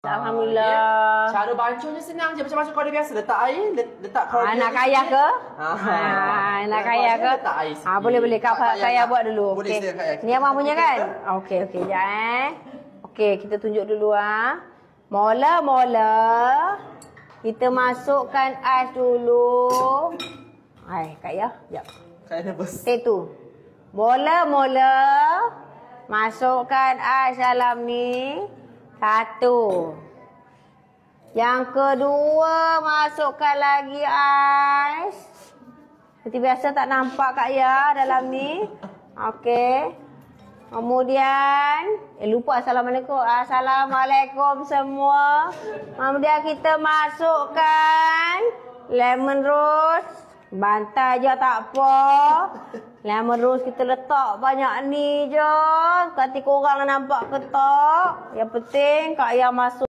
Alhamdulillah. Cara bancuhnya senang je, macam kau biasa letak air, letak kau. Nak kaya ke? Nak kaya ke? Letak air sikit. Boleh Kak kaya buat dulu. Boleh okey. Kak. Ni abang punya kan? Okey, jap Okey, kita tunjuk dulu Mula-mula kita masukkan ais dulu. Kak ya, jap. Kak nervous. Take tu. Mula-mula masukkan ais dalam ni. Satu. Yang kedua, masukkan lagi ais. Seperti biasa tak nampak Kak ya dalam ni. Okey. Kemudian, lupa Assalamualaikum. Assalamualaikum semua. Kemudian kita masukkan lemon rose. Bantai je tak apa. Lemon rose kita letak banyak ni je. Nanti korang nampak ke tak. Yang penting Kak Ayah masuk.